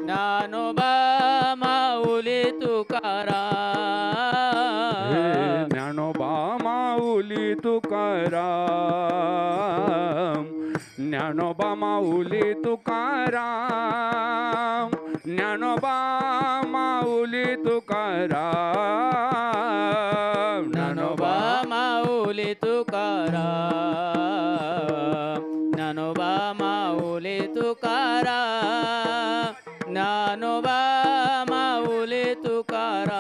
ज्ञानोबा माऊली हे तुकाराम. ज्ञानोबा माऊली तुकाराम, ज्ञानोबा माऊली तुकाराम, ज्ञानोबा माऊली तुकाराम, ज्ञानोबा माऊली तुकाराम. ज्ञानोबा माऊली तुकाराम. ज्ञानोबा माऊली हे तुकाराम.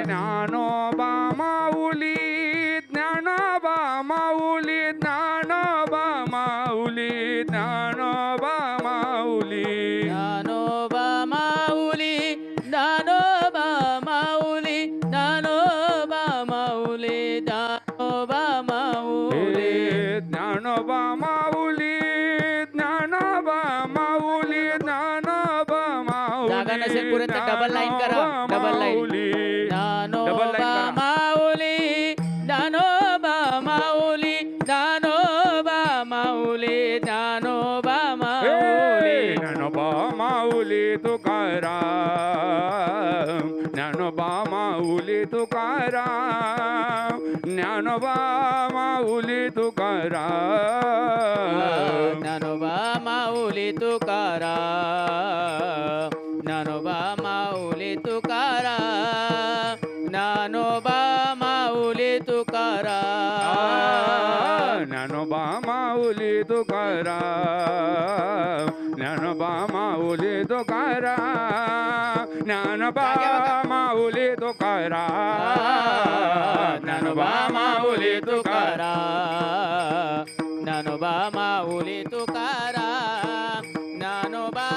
ज्ञानोबा माऊली, ज्ञानोबा माऊली, ज्ञानोबा माऊली, ज्ञानोबा माऊली. ज्ञानोबा माऊली, ज्ञानोबा माऊली, ज्ञानोबा माऊली, ज्ञानोबा हे माऊली. ज्ञानोबा माऊली, ज्ञानोबा माऊली, ज्ञानोबा जागा माऊली, नसेल पुरे तर डबल लाईन करा, डबल लाईन. माऊली. डबल ज्ञानोबा लाईन करा. माऊली, ज्ञानोबा माऊली, ज्ञानोबा माऊली, ज्ञानोबा हे माऊली. ज्ञानोबा माऊली तुकाराम, ज्ञानोबा माऊली तुकाराम, ज्ञानोबा माऊली तुकाराम. ज्ञानोबा माऊली तुकाराम. ज्ञानोबा माऊली तुकाराम. ज्ञानोबा माऊली तुकाराम. ज्ञानोबा माऊली तुकाराम, ज्ञानोबा माऊली तुकाराम, ज्ञानोबा माऊली तुकाराम, ज्ञानोबा माऊली तुकाराम. ज्ञानोबा माऊली तुकाराम. ज्ञानोबा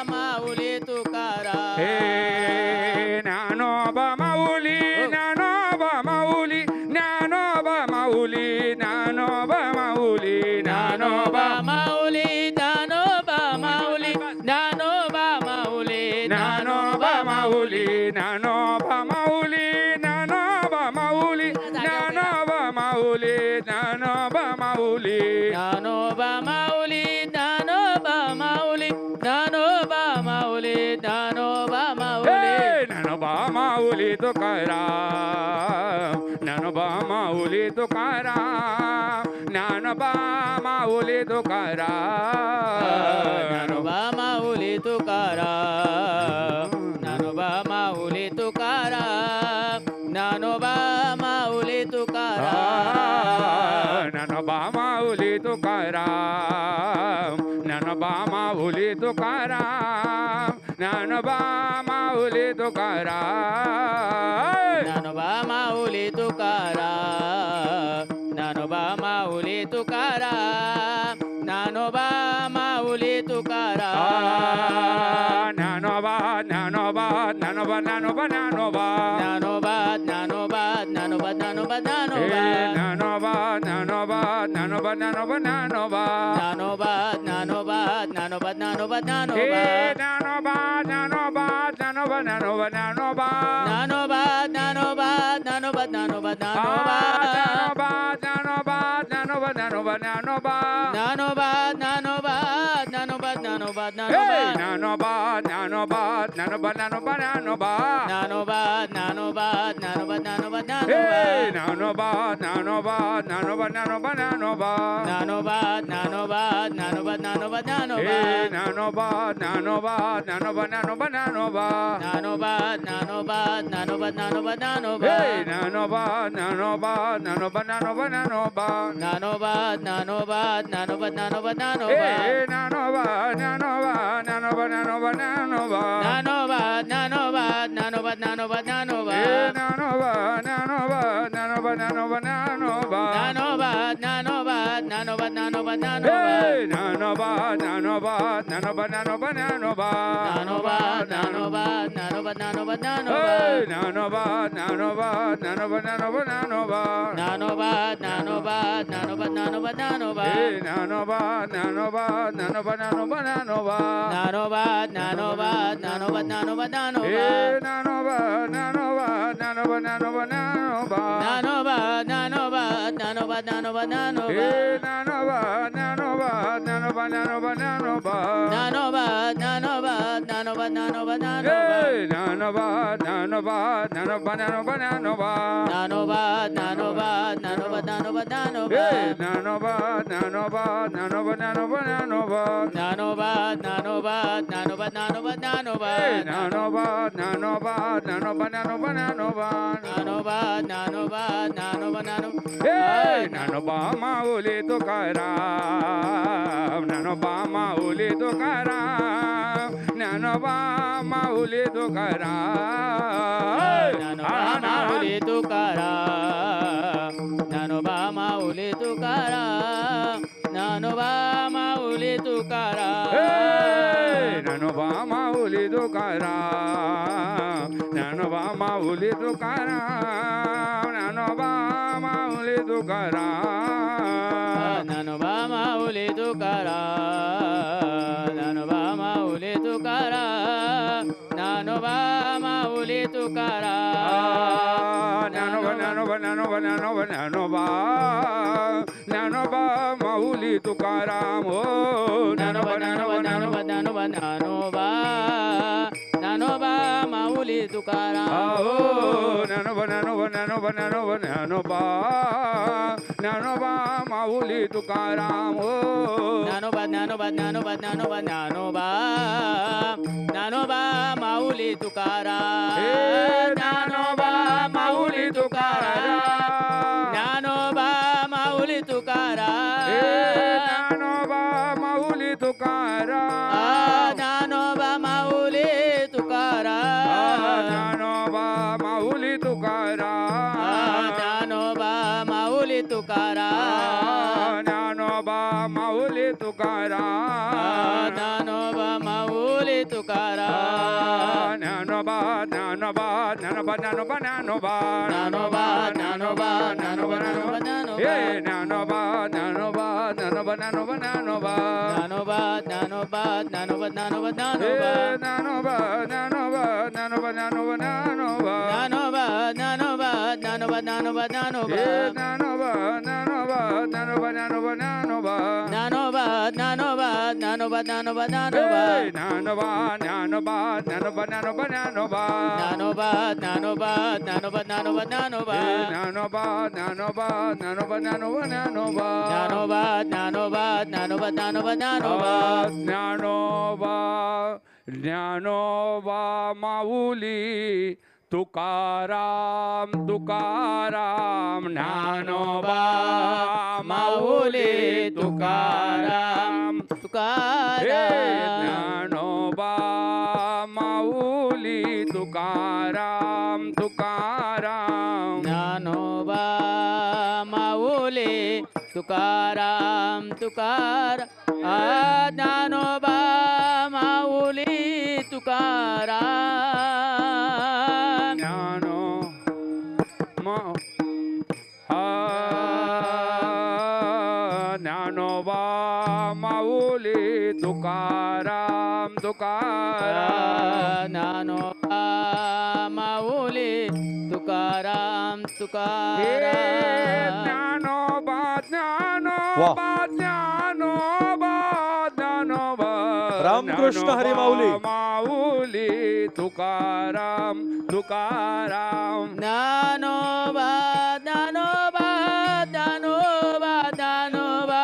माऊली तुकाराम. हे ज्ञानोबा माऊली, ज्ञानोबा माऊली, ज्ञानोबा माऊली, ज्ञानोबा माऊली, ज्ञानोबा माऊली, ज्ञानोबा माऊली, ज्ञानोबा माऊली, ज्ञानोबा माऊली, ज्ञानोबा माऊली, ज्ञानोबा माऊली, ज्ञानोबा माऊली, ज्ञानोबा माऊली. ज्ञानोबा माऊली, ज्ञानोबा माऊली, ज्ञानोबा माऊली, ज्ञानोबा माऊली. हे ज्ञानोबा माऊली तुकाराम, ज्ञानोबा माऊली तुकाराम, ज्ञानोबा माऊली तुकाराम. ज्ञानोबा माऊली तुकाराम. ज्ञानोबा माऊली तुकाराम. ज्ञानोबा माऊली तुकाराम. ज्ञानोबा माऊली तुकाराम, ज्ञानोबा माऊली तुकाराम, ज्ञानोबा माऊली तुकाराम. ज्ञानोबा माऊली तुकाराम. ज्ञानोबा माऊली तुकाराम. ज्ञानोबा माऊली तुकाराम. ज्ञानोबा, ज्ञानोबा, ज्ञानोबा, ज्ञानोबा, ज्ञानोबा. ज्ञानोबा, ज्ञानोबा, ज्ञानोबा, ज्ञानोबा, हे ज्ञानोबा. ज्ञानोबा, ज्ञानोबा, ज्ञानोबा, ज्ञानोबा, ज्ञानोबा. ज्ञानोबा, ज्ञानोबा, ज्ञानोबा, ज्ञानोबा, हे ज्ञानोबा. ज्ञानोबा, ज्ञानोबा, ज्ञानोबा, ज्ञानोबा, ज्ञानोबा. ज्ञानोबा, ज्ञानोबा, ज्ञानोबा, ज्ञानोबा, ज्ञानोबा. ज्ञानोबा, ज्ञानोबा, ज्ञानोबा, ज्ञानोबा, ज्ञानोबा. ज्ञानोबा, ज्ञानोबा, ज्ञानोबा, ज्ञानोबा, हे ज्ञानोबा. ज्ञानोबा, ज्ञानोबा, ज्ञानोबा, ज्ञानोबा, ज्ञानोबा. ज्ञानोबा, ज्ञानोबा, ज्ञानोबा, ज्ञानोबा, हे ज्ञानोबा. ज्ञानोबा, ज्ञानोबा, ज्ञानोबा, ज्ञानोबा, ज्ञानोबा. ज्ञानोबा, ज्ञानोबा, ज्ञानोबा, ज्ञानोबा, हे ज्ञानोबा. ज्ञानोबा, ज्ञानोबा, ज्ञानोबा, ज्ञानोबा, ज्ञानोबा. ज्ञानोबा, ज्ञानोबा, ज्ञानोबा, ज्ञानोबा, हे ज्ञानोबा. ज्ञानोबा, ज्ञानोबा, ज्ञानोबा, ज्ञानोबा, ज्ञानोबा. ज्ञानोबा, ज्ञानोबा, ज्ञानोबा, ज्ञानोबा, हे ज्ञानोबा. ज्ञानोबा, ज्ञानोबा, ज्ञानोबा, ज्ञानोबा, ज्ञानोबा. ज्ञानोबा, ज्ञानोबा, ज्ञानोबा, ज्ञानोबा, ज्ञानोबा. हे ज्ञानोबा, ज्ञानोबा, ज्ञानोबा, ज्ञानोबा, ज्ञानोबा. ज्ञानोबा, ज्ञानोबा, ज्ञानोबा, ज्ञानोबा, हे ज्ञानोबा. ज्ञानोबा, ज्ञानोबा, ज्ञानोबा, ज्ञानोबा, ज्ञानोबा. ज्ञानोबा, ज्ञानोबा, ज्ञानोबा, ज्ञानोबा, हे ज्ञानोबा. ज्ञानोबा, ज्ञानोबा, ज्ञानोबा, ज्ञानोबा, ज्ञानोबा. ज्ञानोबा, ज्ञानोबा, ज्ञानोबा, ज्ञानोबा, हे ज्ञानोबा. ज्ञानोबा, ज्ञानोबा, ज्ञानोबा, ज्ञानोबा, ज्ञानोबा. ज्ञानोबा, ज्ञानोबा, ज्ञानोबा, ज्ञानोबा, हे ज्ञानोबा. ज्ञानोबा, ज्ञानोबा, ज्ञानोबा, ज्ञानोबा, ज्ञानोबा. ज्ञानोबा, ज्ञानोबा, ज्ञानोबा, ज्ञानोबा, हे ज्ञानोबा. ज्ञानोबा, ज्ञानोबा, ज्ञानोबा, ज्ञानोबा ज्ञानोबा ज्ञानोबा ज्ञानोबा ज्ञानोबा ज्ञानोबा ज्ञानोबा ज्ञानोबा हे ज्ञानोबा ज्ञानोबा ज्ञानोबा ज्ञानोबा ज्ञानोबा ज्ञानोबा ज्ञानोबा ज्ञानोबा ज्ञानोबा ज्ञानोबा हे ज्ञानोबा ज्ञानोबा ज्ञानोबा ज्ञानोबा ज्ञानोबा ज्ञानोबा ज्ञानोबा ज्ञानोबा ज्ञानोबा ज्ञानोबा हे ज्ञानोबा ज्ञानोबा ज्ञानोबा ज्ञानोबा ज्ञानोबा ज्ञानोबा ज्ञानोबा ज्ञानोबा ज्ञानोबा हे ज्ञानोबा माऊली तुकाराम ज्ञानोबा माऊली तुकाराम ज्ञानोबा माऊली तुकाराम ज्ञानोबा माऊली तुकाराम ज्ञानोबा माऊली तुकाराम ज्ञानोबा माऊली तुकाराम हे ज्ञानोबा माऊली तुकाराम ज्ञानोबा माऊली तुकाराम ज्ञानोबा माऊली तुकाराम ज्ञानोबा माऊली तुकाराम ज्ञानोबा माऊली तुकाराम ज्ञानोबा माऊली तुकाराम ज्ञानोबा ज्ञानोबा ज्ञानोबा ज्ञानोबा ज्ञानोबा ज्ञानोबा माऊली तुकाराम हो ज्ञानोबा ज्ञानोबा ज्ञानोबा ज्ञानोबा ज्ञानोबा ज्ञानोबा माऊली तुकाराम हो ज्ञानोबा ज्ञानोबा ज्ञानोबा ज्ञानोबा ज्ञानोबा ज्ञानोबा माऊली तुकाराम हो ज्ञानोबा ज्ञानोबा ज्ञानोबा ज्ञानोबा ज्ञानोबा ज्ञानोबा माऊली तुकाराम हे ज्ञानोबा माऊली तुकाराम ज्ञानोबा माऊली तुकाराम हे ज्ञानोबा माऊली तुकाराम ज्ञानोबा माऊली तुकाराम ज्ञानोबा माऊली तुकाराम ज्ञानोबा माऊली तुकाराम ज्ञानोबा माऊली तुकाराम ज्ञानोबा माऊली तुकाराम ज्ञानोबा ज्ञानोबा ज्ञानोबा ज्ञानोबा ज्ञानोबा ज्ञानोबा ज्ञानोबा ज्ञानोबा ज्ञानोबा हे ज्ञानोबा ज्ञानोबा ज्ञानोबा ज्ञानोबा ज्ञानोबा ज्ञानोबा ज्ञानोबा ज्ञानोबा ज्ञानोबा हे ज्ञानोबा ज्ञानोबा ज्ञानोबा ज्ञानोबा ज्ञानोबा ज्ञानोबा ज्ञानोबा ज्ञानोबा ज्ञानोबा ज्ञानोबा ज्ञानोबा हे ज्ञानोबा ज्ञानोबा ज्ञानोबा ज्ञानोबा ज्ञानोबा ज्ञानोबा ज्ञानोबा ज्ञानोबा ज्ञानोबा हे ज्ञानोबा ज्ञानोबा ज्ञानोबा ज्ञानोबा ज्ञानोबा ज्ञानोबा ज्ञानोबा ज्ञानोबा ज्ञानोबा ज्ञानोबा ज्ञानोबा हे ज्ञानोबा ज्ञानोबा ज्ञानोबा ज्ञानोबा ज्ञानोबा ज्ञानोबा ज्ञानोबा ज्ञानोबा ज्ञानोबा ज्ञानोबा ज्ञानोबा ज्ञानोबा माऊली तुकाराम तुकाराम ज्ञानोबा माऊली तुकाराम हे तुकाराम ज्ञानोबा माऊली तुकाराम तुकाराम ज्ञानोबा माऊली तुकाराम ज्ञानोबा माऊली तुकाराम ज्ञानो ज्ञानोबा माऊली तुकाराम तुकाराम ज्ञानोबा माऊली तुकाराम हे तुकाराम ज्ञानोबा ज्ञानोबा ज्ञानोबा ज्ञानोबा रामकृष्ण हरी माऊली. माऊली तुकाराम तुकाराम ज्ञानोबा ज्ञानोबा ज्ञानोबा ज्ञानोबा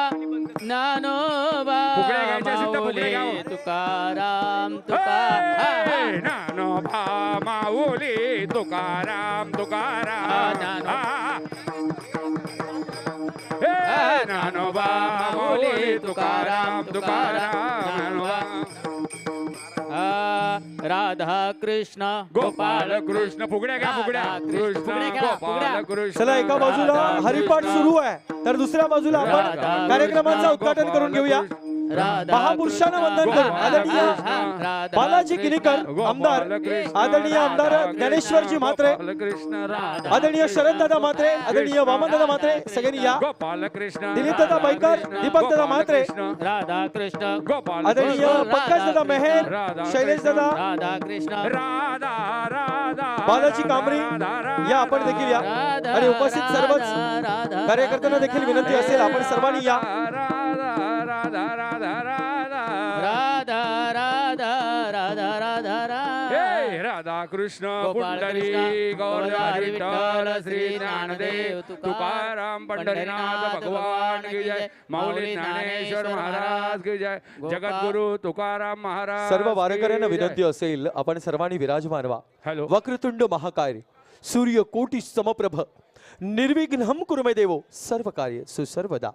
ज्ञानोबा फुगड्या गायच्या असेल तर फुगड्या माऊली गाव. तुकाराम हे, तुकाराम ज्ञानोबा माऊली तुकाराम तुकाराम ज्ञानोबा. हे ज्ञानोबा माऊली तुकाराम तुकाराम ज्ञानोबा. राधा कृष्ण गोपाल कृष्ण फुगड्या घ्या फुगड्या राधा कृष्ण. कृष्ण फुगड्या घ्या, गोपाल फुगड्या. कृष्ण चला एका बाजूला हरिपाठ सुरू आहे तर दुसऱ्या बाजूला आपण राधा कार्यक्रमाचं उद्घाटन करून घेऊया. राधा महापुरुषांना वंदन करू. आदरणीय बालाजी किनीकर आमदार, आदरणीय आमदार ज्ञानेश्वरजी म्हात्रे, कृष्ण आदरणीय शरददादा म्हात्रे, आदरणीय वामनदादा म्हात्रे, सगळ्यांनी या. गोपाल कृष्ण दिलीपदादा बैकर, दीपकदादा म्हात्रे, राधा कृष्ण गोपाल आदरणीय पंकजदादा मेहर, शैलेशदादा, राधा कृष्ण राधा राधा बालाजी कांबरी या आपण देखील या. आणि उपस्थित सर्वच कार्यकर्त्यांना देखील विनंती असेल आपण सर्वांनी या. राधा राधा राधा राधा राधा राधा राधा हे राधा कृष्ण गोपाळ पुंडली कृष्ण, गौर गोदारी विठ्ठल विठ्ठल, श्री ज्ञानदेव तुकाराम पंढरीनाथ भगवान की जय माऊली ज्ञानेश्वर महाराज की जय जगद्गुरु तुकाराम महाराज सर्व की वारकऱ्यांना जय. विनंती असेल आपण सर्वांनी विराजमान व्हा. हॅलो वक्रतुंड महाकाय सूर्य कोटी समप्रभ निर्विघ्नम कुरुमे देवो सर्व कार्य सुसर्वदा.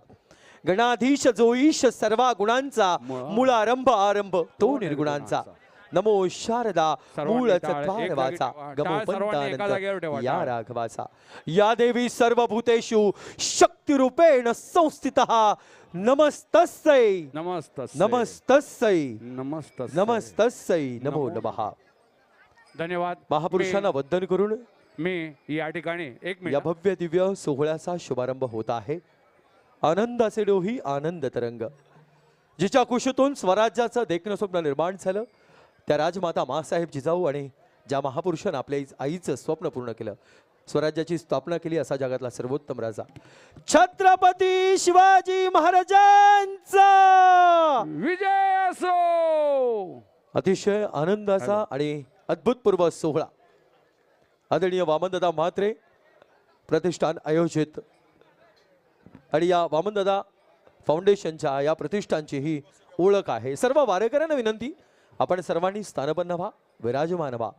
गणाधीश जो ईश सर्वा गुणांचा मूळ आरंभ तो निर्गुणांचा. नमो शारदा मूळ सर्वांनी टाळ, चत्वार एक वाचा जागी टाळ, सर्वांनी एका जागेवर ठेवा, गमो या टाळ. राघवाचा. या देवी सर्वभूतेषु शक्तिरूपेण संस्थितः नमस्तस्यै नमस्तस्यै नमस्तस्यै नमस्तस्यै नमो नमः. धन्यवाद महापुरुषांना वंदन करून मी या ठिकाणी एक या मिनिट भव्य दिव्य सोहळ्याचा शुभारंभ होत आहे. आनंदाचे डोही आनंद तरंग. जिच्या कुशीतून स्वराज्याचं देखणं स्वप्न निर्माण झालं त्या राजमाता मासाहेब जिजाऊ आणि ज्या महापुरुषानं आपल्या आईचं स्वप्न पूर्ण केलं, स्वराज्याची स्थापना केली असा जगातला सर्वोत्तम राजा छत्रपती शिवाजी महाराजांचा विजय असो. अतिशय आनंदाचा आणि अद्भुतपूर्व सोहळा आदरणीय वामनदादा म्हात्रे प्रतिष्ठान आयोजित आणि या वामनदादा फाउंडेशनच्या या प्रतिष्ठानची ही ओळख आहे. सर्व वारकऱ्यांना विनंती आपण सर्वांनी स्थानपन्न व्हा, विराजमान व्हा.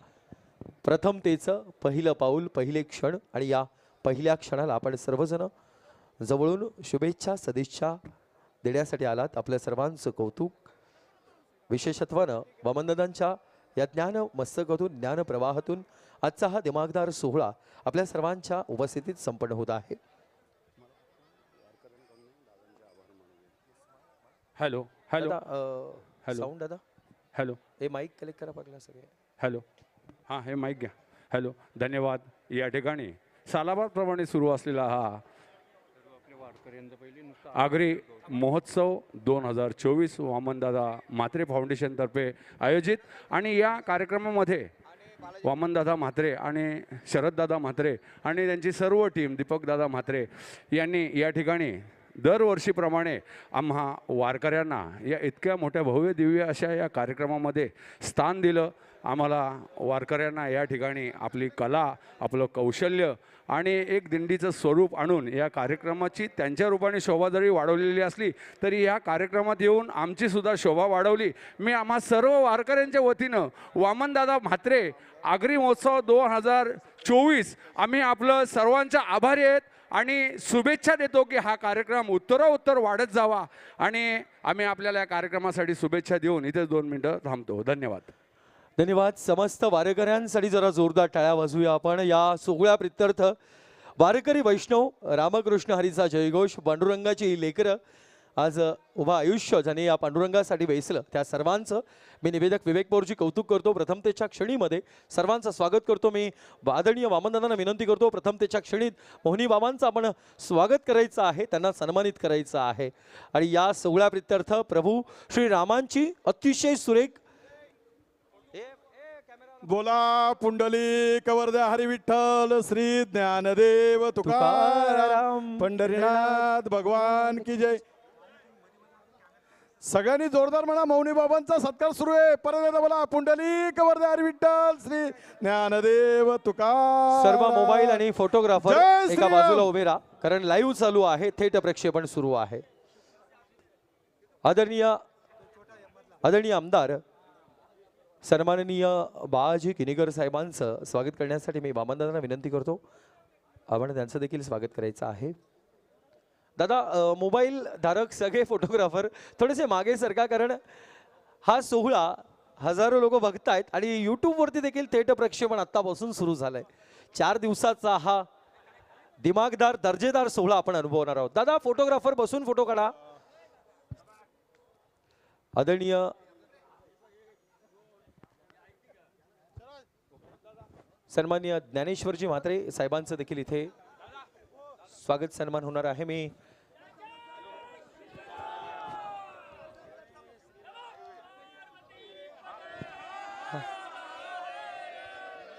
प्रथमतेचं पहिलं पाऊल, पहिले क्षण आणि या पहिल्या क्षणाला आपण सर्वजण जवळून शुभेच्छा सदिच्छा देण्यासाठी आलात. आपल्या सर्वांचं कौतुक. विशेषत्वानं वामनदादांच्या या ज्ञान मस्तकातून ज्ञान प्रवाहातून आजचा हा दिमागदार सोहळा आपल्या सर्वांच्या उपस्थितीत संपन्न होत आहे. हॅलो हॅलो हॅलो साऊंड दादा हॅलो हे माईक कलेक्ट करा बघला सगळे. हॅलो हां हे माईक घ्या. हॅलो धन्यवाद. या ठिकाणी सालाबादप्रमाणे सुरू असलेला हा आगरी महोत्सव 2024 वामनदादा म्हात्रे फाउंडेशनतर्फे आयोजित आणि या कार्यक्रमामध्ये वामनदादा म्हात्रे आणि शरददादा म्हात्रे आणि त्यांची सर्व टीम दीपकदादा म्हात्रे यांनी या ठिकाणी दरवर्षीप्रमाणे आम्हा वारकऱ्यांना या इतक्या मोठ्या भव्य दिव्य अशा या कार्यक्रमामध्ये स्थान दिलं. आम्हाला वारकऱ्यांना या ठिकाणी आपली कला, आपलं कौशल्य आणि एक दिंडीचं स्वरूप आणून या कार्यक्रमाची त्यांच्या रूपाने शोभा जरी वाढवलेली असली तरी या कार्यक्रमात येऊन आमचीसुद्धा शोभा वाढवली. मी आम्हा सर्व वारकऱ्यांच्या वतीनं वामनदादा म्हात्रे आगरी महोत्सव 2024 आम्ही आपलं सर्वांच्या आभारी आहेत आणि शुभेच्छा देतो की हा कार्यक्रम उत्तरोत्तर वाढत जावा आणि आम्ही आपल्याला या कार्यक्रमासाठी शुभेच्छा देऊन इथे 2 मिनिटं थांबतो. धन्यवाद. धन्यवाद. समस्त वारकऱ्यांसाठी जरा जोरदार टाळ्या वाजवूया आपण. या सोहळ्या प्रित्यर्थ वारकरी वैष्णव रामकृष्ण हरीचा जयघोष, पांडुरंगाची लेकरं आज उभा आयुष्य ज्याने या पांडुरंगासाठी वेचलं त्या सर्वांचं मी निवेदक विवेक पवारजी कौतुक करतो. प्रथमतेच्या क्षणीमध्ये सर्वांचं स्वागत करतो. मी आदरणीय वामनदादांना विनंती करतो प्रथमतेच्या क्षणीत मोहनी बाबांचं आपण स्वागत करायचं आहे, त्यांना सन्मानित करायचं आहे. आणि या सोहळ्या प्रित्यर्थ प्रभू श्री रामांची अतिशय सुरेख बोला पुंडली कवरद्या हरी विठ्ठल श्री ज्ञानदेव तुकाराम पंढरीनाथ भगवान की जय. सगळ्यांनी जोरदार म्हणा. मौनी बाबांचा सत्कार सुरू आहे. परत एकदा बोला पुंडली कवरद्या हरी विठ्ठल श्री ज्ञानदेव तुकाराम. सर्व मोबाईल आणि फोटोग्राफर जय एका श्रीराम. बाजूला उभे राहा कारण लाईव्ह चालू आहे, थेट प्रक्षेपण सुरू आहे. आदरणीय आमदार सन्माननीय बाळाजी किनीकर साहेबांचं स्वागत करण्यासाठी मी वामनदादांना विनंती करतो. आपण त्यांचं देखील स्वागत करायचं आहे. दादा मोबाईल धारक सगळे फोटोग्राफर थोडेसे मागे सरका कारण हा सोहळा हजारो लोक बघतायत आणि यूट्यूबवरती देखील थेट प्रक्षेपण आत्तापासून सुरू झालंय. 4 दिवसाचा हा दिमागदार दर्जेदार सोहळा आपण अनुभवणार आहोत. दादा फोटोग्राफर बसून फोटो काढा. आदरणीय सन्माननीय ज्ञानेश्वरजी म्हात्रे साहेबांचं देखील इथे स्वागत सन्मान होणार आहे. मी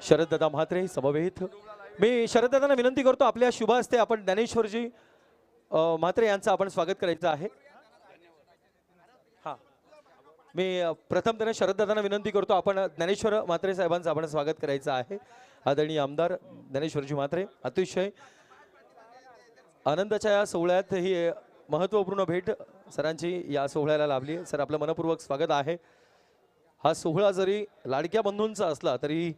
शरददादा म्हात्रे समवेत मी शरददादांना विनंती करतो आपल्या शुभ हस्ते आपण ज्ञानेश्वरजी म्हात्रे यांचं आपण स्वागत करायचं आहे. हा मी प्रथम त्यांना शरददादांना विनंती करतो, आपण ज्ञानेश्वर म्हात्रे साहेबांचं आपण स्वागत करायचं आहे. आदरणीय आमदार ज्ञानेश्वरजी म्हात्रे, अतिशय आनंदाच्या या सोहळ्यात ही महत्त्वपूर्ण भेट सरांची या सोहळ्याला लाभली. सर, आपलं मनपूर्वक स्वागत आहे. हा सोहळा जरी लाडक्या बंधूंचा असला तरी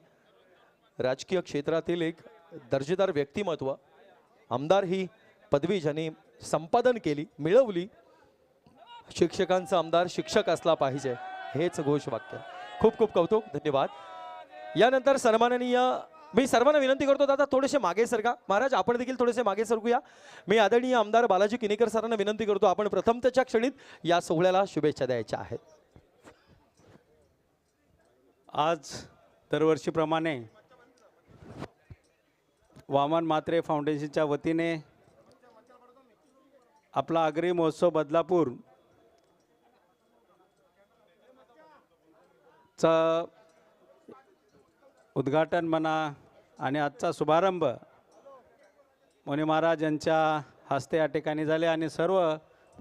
राजकीय क्षेत्रातील एक दर्जेदार व्यक्तिमत्व, आमदार ही पदवी ज्यांनी संपादन केली, मिळवली, शिक्षकांचा आमदार शिक्षक असला पाहिजे, हेच घोषवाक्य. खूप खूप कौतुक, धन्यवाद. यानंतर सन्माननीय, मी सर्वांना विनंती करतो दादा थोडेसे मागे सरका. महाराज आपण देखील थोडेसे मागे सरकूया. मी आदरणीय आमदार बालाजी किनीकर सरांना विनंती करतो, आपण प्रथमतेच्या क्षणीत या सोहळ्याला शुभेच्छा द्यायच्या आहेत. आज दरवर्षीप्रमाणे वामन म्हात्रे फाउंडेशनच्या वतीने आपला आगरी महोत्सव बदलापूर चा उद्घाटन म्हणा आणि आजचा शुभारंभ मुनी महाराज यांच्या हस्ते या ठिकाणी झाले आणि सर्व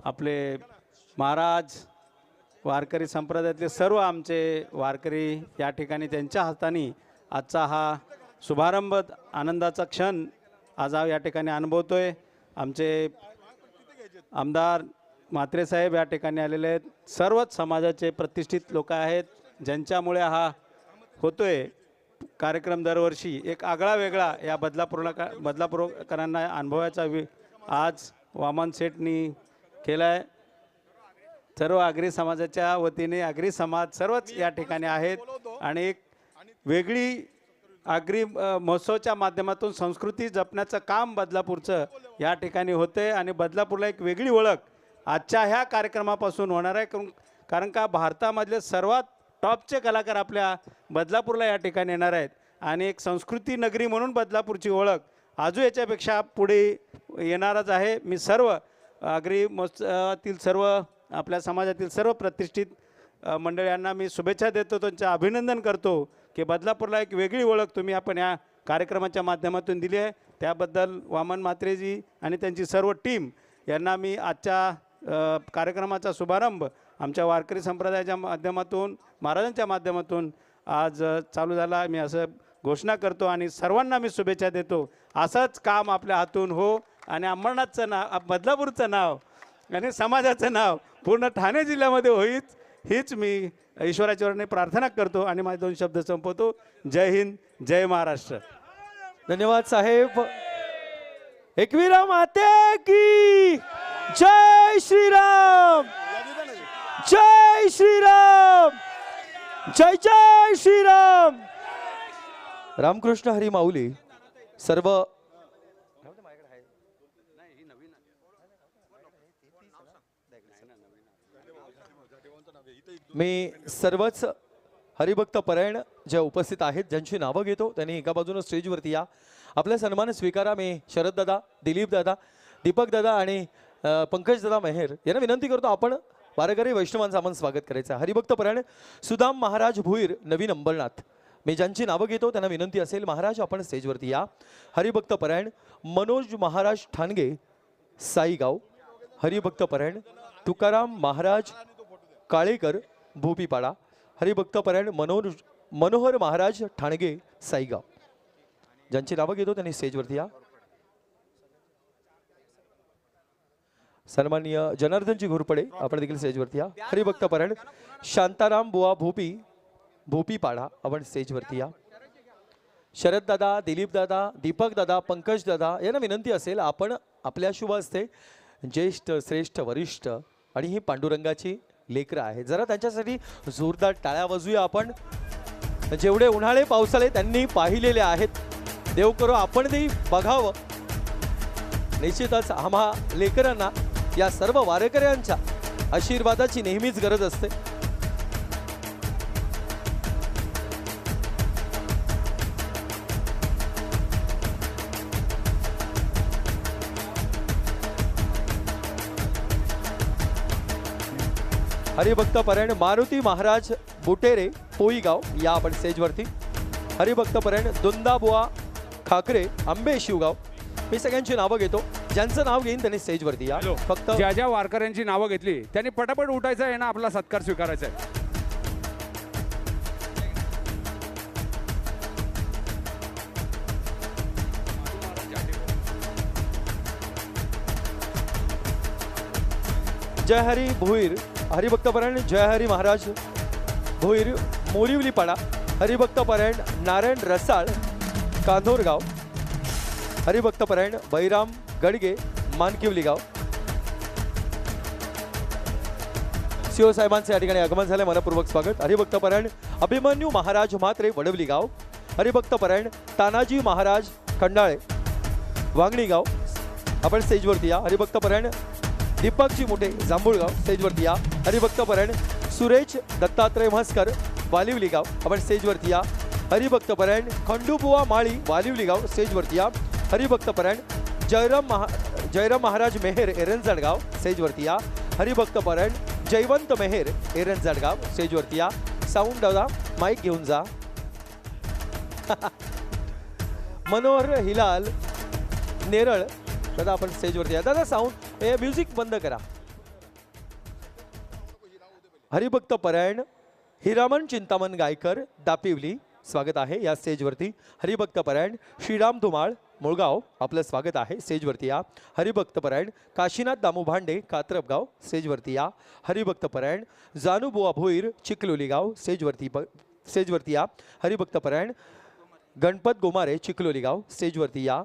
आपले महाराज वारकरी संप्रदायातले सर्व आमचे वारकरी या ठिकाणी त्यांच्या हाताने आजचा हा शुभारंभ आनंदाचा क्षण आज या ठिकाणी अनुभवतोय. आमचे आमदार म्हात्रे साहेब या ठिकाणी आलेले आहेत. सर्वच समाजाचे प्रतिष्ठित लोक आहेत ज्यांच्यामुळे हा होतोय कार्यक्रम. दरवर्षी एक आगळा वेगळा या बदलापूरकरांना अनुभवायचा आज वामन सेठनी केला आहे. सर्व आगरी समाजाच्या वतीने आगरी समाज सर्वच या ठिकाणी आहेत आणि एक वेगळी आगरी महोत्सवाच्या माध्यमातून संस्कृती जपण्याचं काम बदलापूरचं या ठिकाणी होते आणि बदलापूरला एक वेगळी ओळख आजच्या ह्या कार्यक्रमापासून होणार आहे. कारण का भारतामधले सर्वात टॉपचे कलाकार आपल्या बदलापूरला या ठिकाणी येणार आहेत आणि एक संस्कृती नगरी म्हणून बदलापूरची ओळख अजून याच्यापेक्षा पुढे येणारच आहे. मी सर्व आगरी महोत्सवातील सर्व आपल्या समाजातील सर्व प्रतिष्ठित मंडळांना मी शुभेच्छा देतो, त्यांचं अभिनंदन करतो की बदलापूरला एक वेगळी ओळख तुम्ही आपण या कार्यक्रमाच्या माध्यमातून दिली आहे. त्याबद्दल वामन म्हात्रेजी आणि त्यांची सर्व टीम यांना मी आजच्या कार्यक्रमाचा शुभारंभ आमच्या वारकरी संप्रदायाच्या माध्यमातून महाराजांच्या माध्यमातून आज चालू झाला मी असं घोषणा करतो आणि सर्वांना मी शुभेच्छा देतो. असंच काम आपल्या हातून हो आणि अंबरनाथचं नाव, बदलापूरचं नाव आणि समाजाचं नाव पूर्ण ठाणे जिल्ह्यामध्ये होईच हीच मी ईश्वराचरणी प्रार्थना करतो आणि माझे 2 शब्द संपवतो. जय हिंद, जय महाराष्ट्र. धन्यवाद साहेब. एकवीरा माते की जय श्रीराम, जय श्रीराम, जय जय श्रीराम. रामकृष्ण हरी माऊली. सर्व मी सर्वच हरिभक्त परायण जे उपस्थित आहेत ज्यांची नावं घेतो त्यांनी एका बाजूने स्टेजवरती या. आपला सन्मान स्वीकारा. मी शरददादा, दिलीपदादा, दीपकदादा आणि पंकजदादा मेहर यांना विनंती करतो, आपण वारकरी वैष्णवांचं आपण स्वागत करायचं. हरिभक्त परायण सुदाम महाराज भुईर, नवीन अंबरनाथ, मी ज्यांची नावं घेतो त्यांना विनंती असेल, महाराज आपण स्टेजवरती या. हरिभक्त परायण मनोज महाराज ठाणगे, साईगाव. हरिभक्त परायण तुकाराम महाराज काळेकर, भोपीपाडा. हरिभक्त परायण मनोहर महाराज ठाणगे, साईगाव. ज्यांची नावं घेतो त्यांनी स्टेजवरती या. सन्माननीय जनार्दनजी घोरपडे आपण देखील स्टेजवरती या. हरिभक्त परायण शांताराम बुवा भोपीपाडा आपण स्टेजवरती या. शरददादा, दिलीपदादा, दीपकदादा, पंकजदादा यांना विनंती असेल, आपण आपल्या शुभ हस्ते ज्येष्ठ, श्रेष्ठ, वरिष्ठ आणि ही पांडुरंगाची लेकरं आहे, जरा त्यांच्यासाठी जोरदार टाळ्या वाजूया आपण. जेवढे उन्हाळे पावसाळे त्यांनी पाहिलेले आहेत, देव करो आपण ते बघावं. निश्चितच आम्हा लेकरांना या सर्व वारकऱ्यांच्या आशीर्वादाची नेहमीच गरज असते. हरिभक्त परायण मारुती महाराज बुटेरे, पोईगाव या आपण स्टेजवरती. हरिभक्त परायण दुंदाबुवा खाकरे, आंबे, शिवगाव. मी सगळ्यांची नावं घेतो, ज्यांचं नाव घेईन त्यांनी स्टेजवरती या. फक्त ज्या ज्या वारकऱ्यांची नावं घेतली त्यांनी पटापट उठायचं आहे ना, आपला सत्कार स्वीकारायचा आहे. जय हरी भोईर हरिभक्तपरायण जय हरी महाराज भोईर मोरिवलीपाडा हरिभक्तपरायण नारायण रसाळ कांधोरगाव हरिभक्तपरायण बैराम गडगे मानकिवली गाव सीओ साहेबांचे या ठिकाणी आगमन झाले मनपूर्वक स्वागत हरिभक्तपरायण अभिमन्यू महाराज म्हात्रे वडवली गाव हरिभक्तपरायण तानाजी महाराज खंडाळे वांगणी गाव आपण स्टेजवरती या हरिभक्तपरायण दीपकजी मोठे जांभूळगाव स्टेजवरती या हरिभक्तपरायण सुरेश दत्तात्रय म्हसकर वालिवली गाव आपण स्टेजवरती या हरिभक्तपरायण खंडूबुवा माळी वालिवली गाव स्टेजवरती या हरिभक्तपरायण जयराम महाराज मेहेर एरंजडगाव स्टेजवरती या हरिभक्तपरायण जयवंत मेहेर एरंजडगाव स्टेजवरती या साऊंड दादा माईक घेऊन जा मनोहर हिलाल नेरळ दादा आपण स्टेजवरती या दादा साऊंड हे म्युझिक बंद करा हरिभक्तपरायण हिरामन चिंतामण गायकर दापिवली स्वागत आहे या स्टेजवरती हरिभक्तपरायण श्रीराम धुमाळ मुळगाव आपलं स्वागत आहे स्टेजवरती या हरिभक्तपरायण काशीनाथ दामू भांडे कात्रपगाव स्टेजवरती या हरिभक्तपरायण जानूबुवा भोईर चिखलोली गाव स्टेजवरती या हरिभक्तपरायण गणपत गोमारे चिखलोली गाव स्टेजवरती या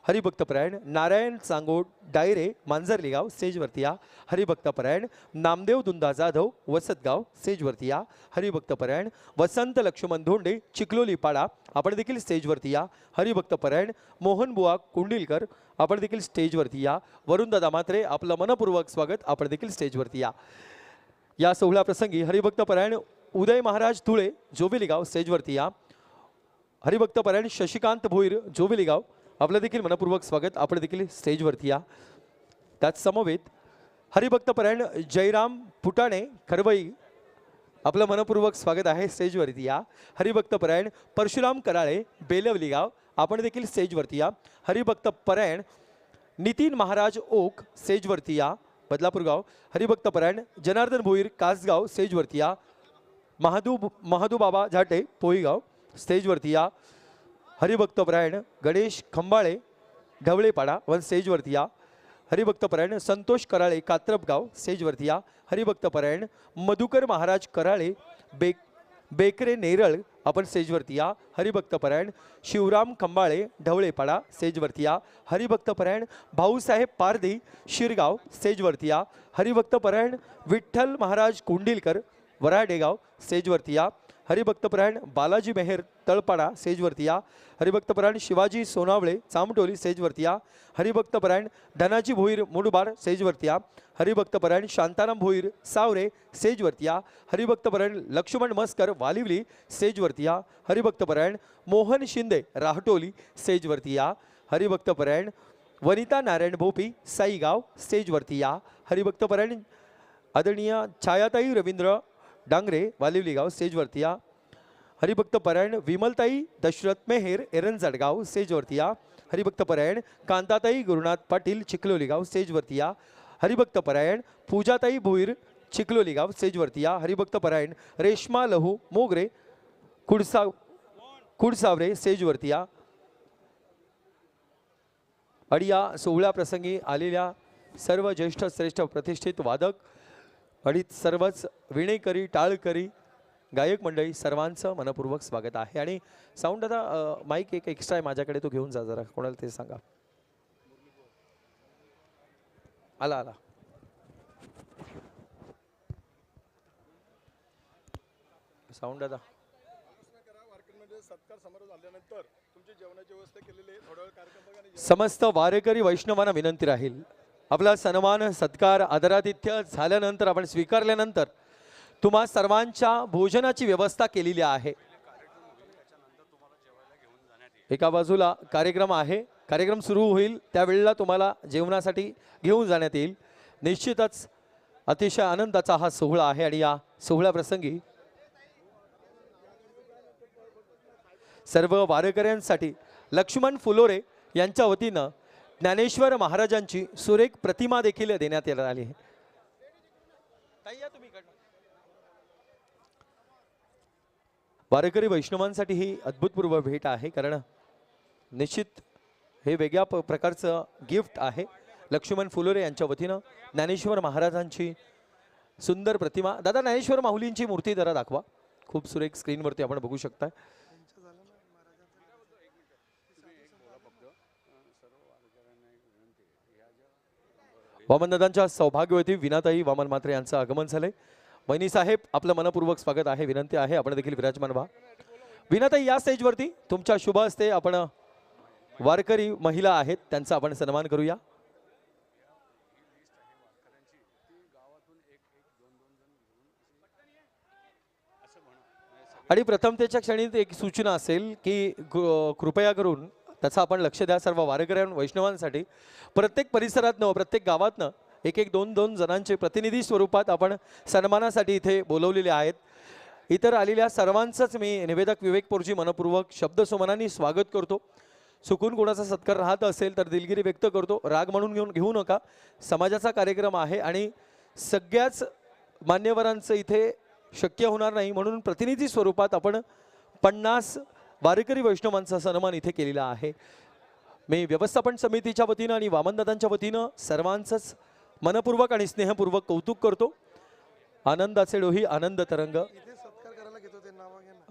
हरिभक्तपरायण नारायण सांगोड डायरे मांजरली गाव स्टेजवरती या हरिभक्तपरायण नामदेव दुंदा जाधव वसतगाव स्टेजवरती या हरिभक्तपरायण वसंत लक्ष्मण धोंडे चिखलोली पाडा आपण देखील स्टेजवरती या हरिभक्तपरायण मोहनबुवा कुंडिलकर आपण देखील स्टेजवरती या वरुणदादा मात्रे आपलं मनपूर्वक स्वागत आपण देखील स्टेजवरती या सोहळ्या प्रसंगी हरिभक्तपरायण उदय महाराज धुळे जोबिली गाव स्टेजवरती या हरिभक्तपरायण शशिकांत भोईर जोबिली गाव आपलं देखील मनपूर्वक स्वागत आपण देखील स्टेजवरती या त्याच समवेत हरिभक्तपरायण जयराम पुटाणे खरवई आपलं मनपूर्वक स्वागत आहे स्टेजवरती या हरिभक्तपरायण परशुराम कराळे बेलवली गाव आपण देखील स्टेजवरती या हरिभक्तपरायण नितीन महाराज ओक स्टेजवरती या बदलापूर गाव हरिभक्तपरायण जनार्दन भोईर कासगाव स्टेजवरती या महादू बाबा झाटे पोईगाव स्टेजवरती या हरिभक्तपरायण गणेश खंबाळे ढवळेपाडा वन स्टेजवरती या हरिभक्तपरायण संतोष कराळे कात्रपगाव स्टेजवरती या हरिभक्तपरायण मधुकर महाराज कराळे बेकरे नेरळ आपण स्टेजवरती या हरिभक्तपरायण शिवराम खंबाळे ढवळेपाडा स्टेजवरती या हरिभक्तपरायण भाऊसाहेब पारधी शिरगाव स्टेजवरती या हरिभक्तपरायण विठ्ठल महाराज कुंडिलकर वराडेगाव स्टेजवरती या हरिभक्तपरायण बालाजी मेहेर तळपाडा स्टेजवरती या हरिभक्तपरायण शिवाजी सोनावळे चामटोली स्टेजवरती या हरिभक्तपरायण धनाजी भोईर मुडबार स्टेजवरती या हरिभक्तपरायण शांताराम भोईर सावरे स्टेजवरती या हरिभक्तपरायण लक्ष्मण मस्कर वालिवली स्टेजवरती या हरिभक्तपरायण मोहन शिंदे राहटोली स्टेजवरती या हरिभक्तपरायण वनिता नारायण भोपी साईगाव स्टेजवरती या हरिभक्तपरायण आदरणीय छायाताई रवींद्र डांगरे वालिवली गाव स्टेजवरती या हरिभक्तपरायण विमलताई दशरथ मेहेर एरंजडगाव स्टेजवरती या हरिभक्तपरायण कांताताई गुरुनाथ पाटील चिखलोली गाव स्टेजवरती या हरिभक्तपरायण पूजाताई भोईर चिखलोली गाव स्टेजवरती या हरिभक्तपरायण रेश्मा लहू मोगरे कुडसावरे स्टेजवरती या आणि या सोहळ्या प्रसंगी आलेल्या सर्व ज्येष्ठ श्रेष्ठ प्रतिष्ठित वादक आणि सर्वच विणेकरी टाळकरी गायक मंडळी सर्वांचं मनपूर्वक स्वागत आहे आणि साऊंड दादा माईक एक एक्स्ट्रा आहे माझ्याकडे तो घेऊन जा जरा कोणाला ते सांगा आला साऊंड दादा सत्कार समारोह झाल्यानंतर तुमची जेवणाची व्यवस्था केलेली आहे थोडा वेळ कार्यक्रम बघा समस्त वारेकरी वैष्णवांना विनंती राहील आपला सन्मान सत्कार आदरातिथ्य झाल्यानंतर आपण स्वीकारल्यानंतर तुम्हा सर्वांच्या भोजनाची व्यवस्था केलेली आहे एका बाजूला कार्यक्रम आहे कार्यक्रम सुरू होईल त्यावेळेला तुम्हाला जेवणासाठी घेऊन जाण्यात येईल निश्चितच अतिशय आनंदाचा हा सोहळा आहे आणि या सोहळ्या प्रसंगी सर्व वारकऱ्यांसाठी लक्ष्मण फुलोरे यांच्या वतीनं ज्ञानेश्वर महाराजांची सुरेख प्रतिमा देखील देण्यात येणार आली आहे वारकरी वैष्णवांसाठी ही अद्भुतपूर्व भेट आहे कारण निश्चित हे वेगळ्या प्रकारचं गिफ्ट आहे लक्ष्मण फुलोरे यांच्या वतीनं ज्ञानेश्वर महाराजांची सुंदर प्रतिमा. दादा ज्ञानेश्वर माऊलींची मूर्ती जरा दाखवा. खूप सुरेख स्क्रीनवरती आपण बघू शकता. वामनदादांच्या सौभाग्यवती विनाताई वामन म्हात्रे यांचं आगमन झालंय. वहिनी साहेब आपलं मनपूर्वक स्वागत आहे. विनंती आहे आपण देखील विराजमान व्हा. विनाताई या स्टेजवरती तुमच्या शुभ हस्ते आपण वारकरी महिला आहेत त्यांचा आपण सन्मान करूया. आणि प्रथमतेच्या क्षणी एक सूचना असेल की कृपया करून त्याचा आपण लक्ष द्या. सर्व वारकऱ्यां वैष्णवांसाठी प्रत्येक परिसरातनं प्रत्येक गावातनं एक एक दोन दोन जणांचे प्रतिनिधी स्वरूपात आपण सन्मानासाठी इथे बोलवलेले आहेत. इतर आलेल्या सर्वांचंच मी निवेदक विवेक पोरजी मनपूर्वक शब्दसुमनांनी स्वागत करतो. चुकून कोणाचा सत्कार राहत असेल तर दिलगिरी व्यक्त करतो. राग म्हणून घेऊ नका. समाजाचा कार्यक्रम आहे आणि सगळ्याच मान्यवरांचं इथे शक्य होणार नाही म्हणून प्रतिनिधी स्वरूपात आपण 50 वारकरी वैष्णवांचा सन्मान इथे केलेला आहे. मी व्यवस्थापन समितीच्या वतीनं आणि वामनदादांच्या वतीनं सर्वांचंच मनपूर्वक आणि स्नेहपूर्वक कौतुक करतो. आनंदाचे डोही आनंद तरंग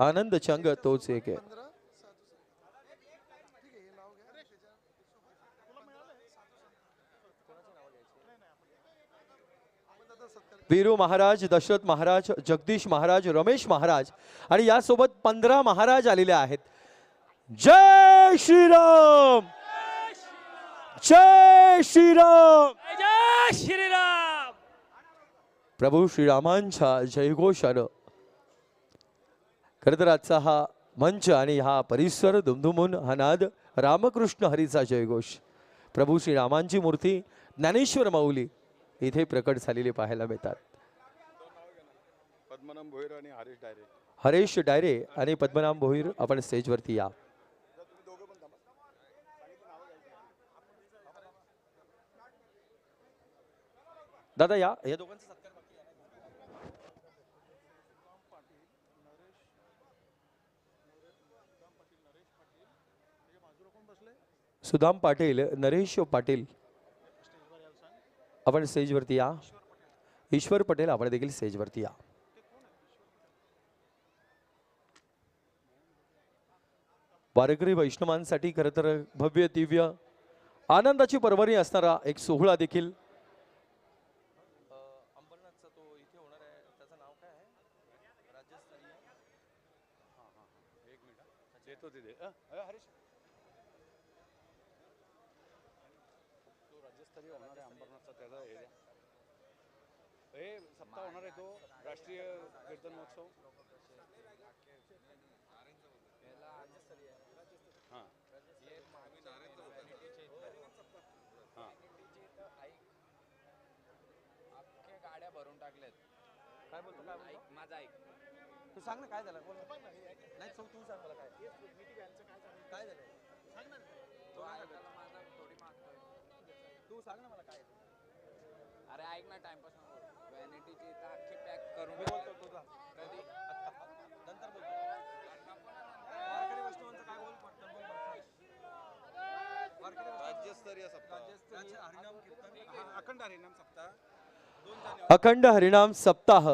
आनंद चंग तोच एक आहे. वीरू महाराज, दशरथ महाराज, जगदीश महाराज, रमेश महाराज आणि यासोबत 15 महाराज आलेले आहेत. जय श्रीराम, जय श्रीराम, जय श्रीराम. प्रभू श्रीरामांच्या जयघोषानं खरं तर आजचा हा मंच आणि हा परिसर दुमदुमून हा नाद रामकृष्ण हरीचा जयघोष. प्रभू श्रीरामांची मूर्ती ज्ञानेश्वर माऊली इथे प्रकट झालेले पाहायला मिळतात. पद्मनाभ भोईर आणि हरीश डायरे. हरेश डायरे आणि पद्मनाभ भोईर आपण स्टेजवरती या. दादा या दोघांचा सत्कार बाकी आहे. सुदाम पाटील, नरेश पाटील आपण स्टेजवरती या. ईश्वर पटेल आपण देखील स्टेजवरती या. वारकरी वैष्णवांसाठी खरं तर भव्य दिव्य आनंदाची पर्वणी असणारा एक सोहळा देखील अंबरनाथचा तो इथे होणार आहे. त्याचं नाव काय आहे? राज्यस्तरीय. एक मिनिट देतो तिथे हरीश. तो राज्यस्तरीय होणार आहे अंबरनाथचा. त्याला हे सप्ताह होणार आहे तो राष्ट्रीय कीर्तन महोत्सव. हां गाड्या भरून टाकल्यात. काय बोलतो काय बोलतो? माझा ऐक. तू सांग ना काय झालं. नाही तू सांग मला काय काय झालं. तो ऐकायला माझा थोडी मागतोय. तू सांग ना मला काय. अरे ऐक ना टाइमपास नको. व्हॅनिटीची तर अख्खी पॅक करून मी बोलतो तुझा कधी नंतर बोलतो. वारकरी वैष्णवांचं काय बोल पटकन बोल. वारकरी राज्यस्तरीय सप्ताह. हरिनाम कीर्तन अखंड हरिनाम सप्ताह. अखंड हरिनाम सप्ताह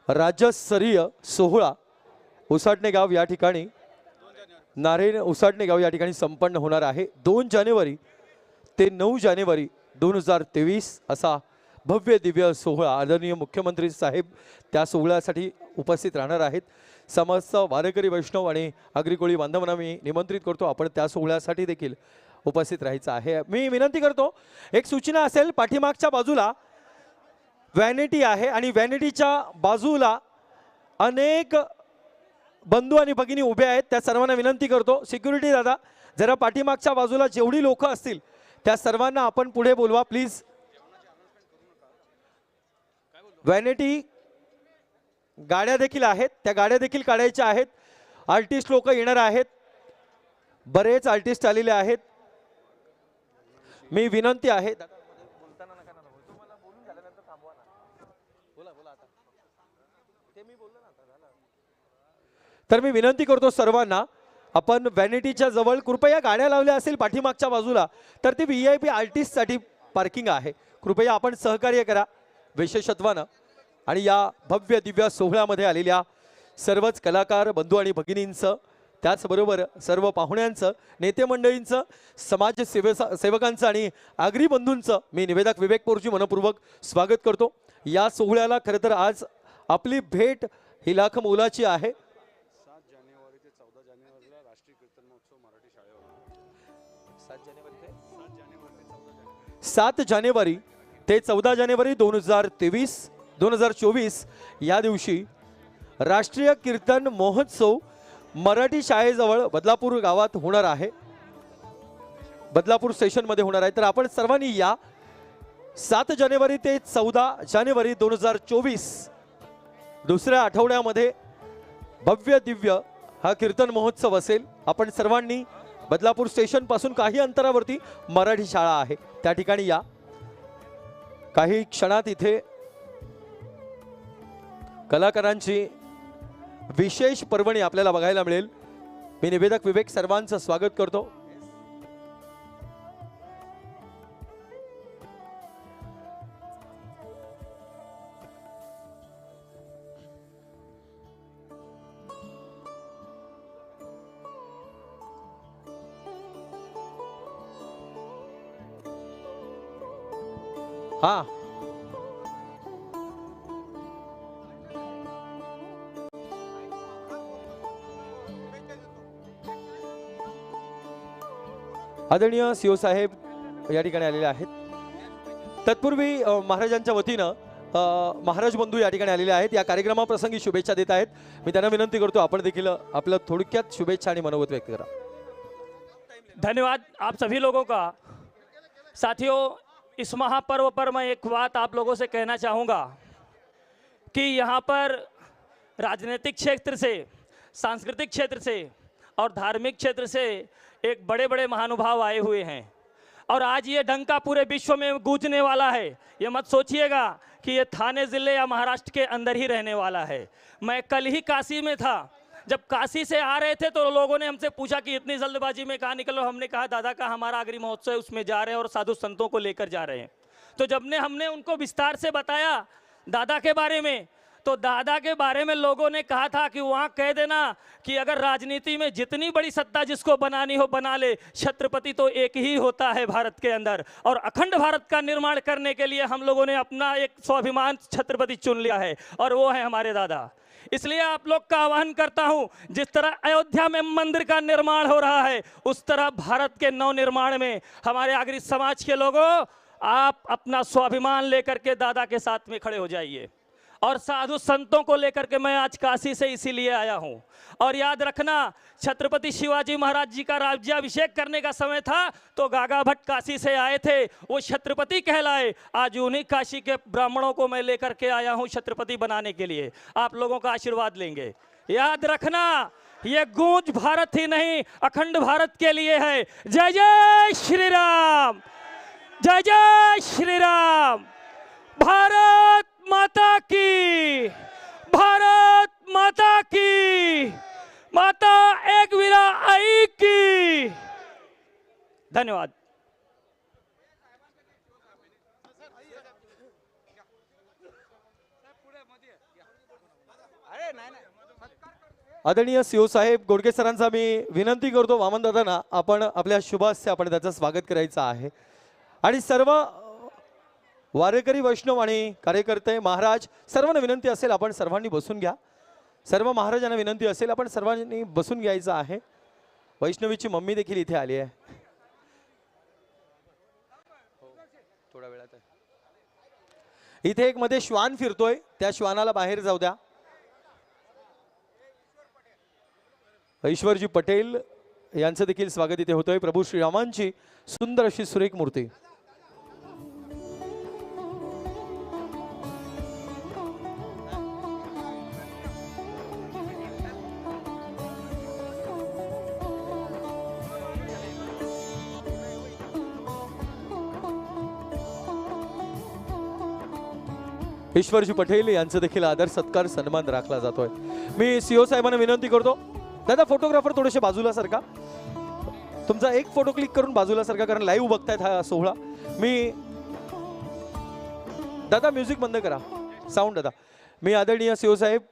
राज्यस्तरीय सोहळा उसाटणे गाव या ठिकाणी नारायण उसाटणे गाव या ठिकाणी संपन्न होणार आहे. 2 जानेवारी ते 9 जानेवारी 2023 असा भव्य दिव्य सोहळा. आदरणीय मुख्यमंत्री साहेब त्या सोहळ्यासाठी उपस्थित राहणार आहेत. समस्त वारकरी वैष्णव आणि आगरी बांधवांना मी निमंत्रित करतो. आपण त्या सोहळ्यासाठी देखील उपस्थित राहायचं आहे. मी विनंती करतो एक सूचना असेल. पाठीमागच्या बाजूला व्हॅनिटी आहे आणि व्हॅनिटीच्या बाजूला अनेक बंधू आणि भगिनी उभे आहेत. त्या सर्वांना विनंती करतो सिक्युरिटी दादा जरा पाठीमागच्या बाजूला जेवढी लोक असतील त्या सर्वांना आपण पुढे बोलवा प्लीज. व्हॅनिटी गाड्या देखील आहेत. त्या गाड्या देखील काढायच्या आहेत. आर्टिस्ट लोक येणार आहेत. बरेच आर्टिस्ट आलेले आहेत. मी विनंती आहे तर मी विनंती करतो सर्वांना आपण व्हॅनिटीच्या जवळ कृपया गाड्या लावल्या असेल पाठीमागच्या बाजूला तर ती VIP आर्टिस्टसाठी पार्किंग आहे. कृपया आपण सहकार्य करा विशेषत्वानं. आणि या भव्य दिव्य सोहळ्यामध्ये आलेल्या सर्वच कलाकार बंधू आणि भगिनींचं, त्याचबरोबर सर्व पाहुण्यांचं, नेते मंडळींचं, सेवकांचं आणि आगरी बंधूंचं मी निवेदक विवेक पोरजी मनपूर्वक स्वागत करतो. या सोहळ्याला खरं तर आज आपली भेट ही लाख मोलाची आहे. 7 जानेवारी ते 14 जानेवारी 2024 या दिवशी राष्ट्रीय कीर्तन महोत्सव मराठी शाळेजवळ बदलापूर गावात होणार आहे. बदलापूर स्टेशनमध्ये होणार आहे. तर आपण सर्वांनी या 7 जानेवारी ते 14 जानेवारी 2024 दुसऱ्या आठवड्यामध्ये भव्य दिव्य हा कीर्तन महोत्सव असेल. आपण सर्वांनी बदलापूर स्टेशन पासून काही अंतरावरती मराठी शाळा आहे त्या ठिकाणी या. काही क्षणात इथे कलाकारांची विशेष पर्वणी आपल्याला बघायला मिळेल. मी निवेदक विवेक सर्वांचं स्वागत करतो. हा आदरणीय सीओ साहेब या ठिकाणी आलेले आहेत. तत्पूर्वी महाराजांच्या वतीनं महाराज बंधू या ठिकाणी आलेले आहेत. या कार्यक्रमाप्रसंगी शुभेच्छा देत आहेत. मी त्यांना विनंती करतो आपण देखील आपलं थोडक्यात शुभेच्छा आणि मनोगत व्यक्त करा. धन्यवाद आप सभी लोगों का. साथियों, इस महापर्व पर मैं एक बात आप लोगों से कहना चाहूँगा कि यहाँ पर राजनीतिक क्षेत्र से, सांस्कृतिक क्षेत्र से और धार्मिक क्षेत्र से एक बड़े बड़े महानुभाव आए हुए हैं और आज ये डंका पूरे विश्व में गूंजने वाला है. ये मत सोचिएगा कि ये थाने ज़िले या महाराष्ट्र के अंदर ही रहने वाला है. मैं कल ही काशी में था. जब काशी से आ रहे थे तो लोगों ने हमसे पूछा कि इतनी जल्दबाजी में कहाँ निकलो. हमने कहा दादा का हमारा आगरी महोत्सव है, उसमें जा रहे हैं और साधु संतों को लेकर जा रहे हैं. तो जब हमने उनको विस्तार से बताया दादा के बारे में, तो दादा के बारे में लोगों ने कहा था कि वहाँ कह देना कि अगर राजनीति में जितनी बड़ी सत्ता जिसको बनानी हो बना ले, छत्रपति तो एक ही होता है भारत के अंदर. और अखंड भारत का निर्माण करने के लिए हम लोगों ने अपना एक स्वाभिमान छत्रपति चुन लिया है और वो है हमारे दादा. इसलिए आप लोग का आह्वान करता हूं, जिस तरह अयोध्या में मंदिर का निर्माण हो रहा है उस तरह भारत के नव निर्माण में हमारे आगरी समाज के लोगों आप अपना स्वाभिमान लेकर के दादा के साथ में खड़े हो जाइए. और साधु संतों को लेकर के मैं आज काशी से इसीलिए आया हूं. और याद रखना, छत्रपति शिवाजी महाराज जी का राज्याभिषेक करने का समय था तो गागा भट्ट काशी से आए थे, वो छत्रपति कहलाए. आज उन्हीं काशी के ब्राह्मणों को मैं लेकर के आया हूं छत्रपति बनाने के लिए. आप लोगों का आशीर्वाद लेंगे. याद रखना, ये गूंज भारत ही नहीं अखंड भारत के लिए है. जय जय श्री राम, जय जय श्री राम. भारत माता की, भारत माता की, माता एक वीरा आई की. धन्यवाद. आदरणीय सीओ साहेब गोडके सरांचा मी विनंती करतो वामन दादांना आपण आपल्या शुभ हस्ते आपण त्याचं स्वागत करायचं आहे. आणि सर्व वारकरी वैष्णव आणि कार्यकर्ते महाराज सर्वांना विनंती असेल आपण सर्वांनी बसून घ्या. सर्व महाराजांना विनंती असेल आपण सर्वांनी बसून घ्यायचं आहे. वैष्णवीची मम्मी देखील इथे आली आहे. थोड्या वेळात इथे एक मध्ये श्वान फिरतोय, त्या श्वानाला बाहेर जाऊ द्या. ईश्वरजी पटेल यांचं देखील स्वागत इथे होतोय. प्रभू श्रीरामांची सुंदर अशी सुरेख मूर्ती. ईश्वरजी पटेल यांचं देखील आदर सत्कार सन्मान राखला जातोय. मी सीओ साहेबांना विनंती करतो, दादा फोटोग्राफर थोडेसे बाजूला सरका. तुमचा एक फोटो क्लिक करून बाजूला सरका, कारण लाईव्ह बघतायत हा सोहळा. मी दादा म्युझिक बंद करा, साऊंड दादा. मी आदरणीय सीओ साहेब,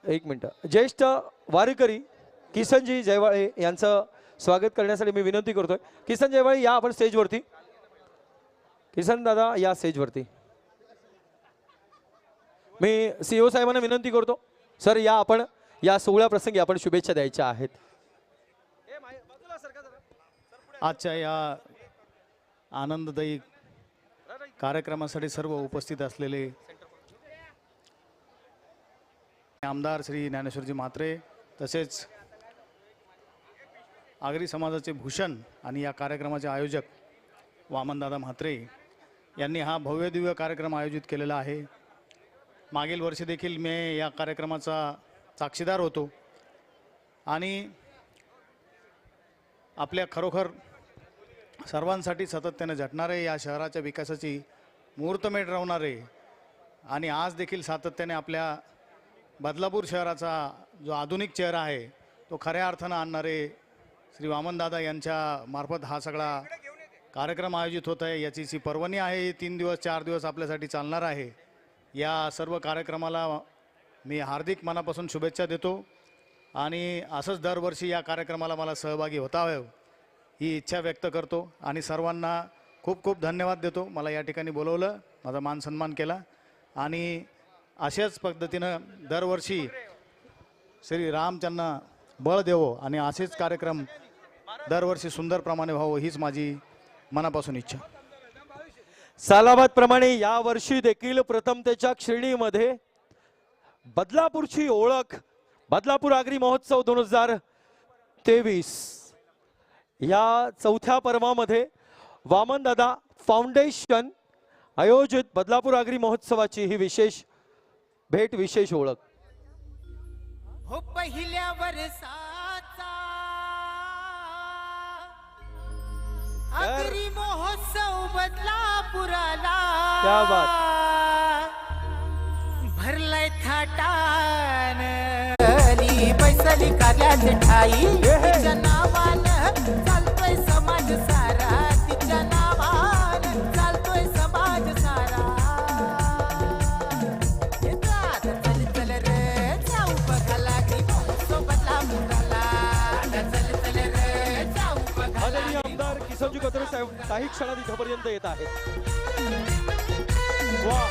एक मिनटं, ज्येष्ठ वारकरी किसनजी जयवाळे यांचं स्वागत करण्यासाठी मी विनंती करतोय. किसन जयवाळे या आपण स्टेजवरती. किसन दादा या स्टेजवरती. मी सीओ साहेबांना विनंती करतो, सर या आपण या सोहळ्या प्रसंगी आपण शुभेच्छा द्यायच्या आहेत. आजच्या या आनंददायी कार्यक्रमासाठी सर्व उपस्थित असलेले आमदार श्री ज्ञानेश्वरजी म्हात्रे, तसेच आगरी समाजाचे भूषण आणि या कार्यक्रमाचे आयोजक वामनदादा म्हात्रे यांनी हा भव्य दिव्य कार्यक्रम आयोजित केलेला आहे. मागील वर्षी देखील मी या कार्यक्रमाचा साक्षीदार होतो आणि आपल्या खरोखर सर्वांसाठी सातत्याने झटणारे, या शहराच्या विकासाची मुहूर्तमेढ रवणारे आणि आज देखील सातत्याने आपल्या बदलापूर शहराचा जो आधुनिक चेहरा आहे तो खऱ्या अर्थानं आणणारे श्री वामनदादा यांच्या मार्फत हा सगळा कार्यक्रम आयोजित होत आहे. याची जी पर्वणी आहे 3 दिवस 4 दिवस आपल्यासाठी चालणार आहे. या सर्व कार्यक्रमाला मी हार्दिक मनापासून शुभेच्छा देतो आणि असंच दरवर्षी या कार्यक्रमाला मला सहभागी होता हवं ही इच्छा व्यक्त करतो आणि सर्वांना खूप खूप धन्यवाद देतो. मला या ठिकाणी बोलवलं, माझा मान सन्मान केला आणि अशाच पद्धतीनं दरवर्षी श्री राम त्यांना बळ देवो आणि असेच कार्यक्रम दरवर्षी सुंदर प्रमाणे व्हावं हीच माझी मनापासून इच्छा. सालाबाद प्रमाणे या वर्षी देखील प्रथमतेच्या श्रेणीमध्ये बदलापूरची ओळख बदलापूर आगरी महोत्सव 2023 या चौथ्या पर्वामध्ये वामनदादा फाउंडेशन आयोजित बदलापूर आगरी महोत्सवाची ही विशेष भेट, विशेष ओळख. हो पहिल्या वर्षाचा आगरी महोत्सव बदलापुराला क्या बात. भरलाय थाटान पैसली कार्याचे ठाई तिच्या नावानं चालतोय समाज सारा, तिच्या नावानं चालतोय समाज सारा. चल चल रे जाऊ बघायला आगरी महोत्सव बदलापुराला. चल चल रे जाऊ बघायला. आदरणीय आमदार किसनजी कतरे साहेब काही क्षणात इथपर्यंत येत आहेत. वा,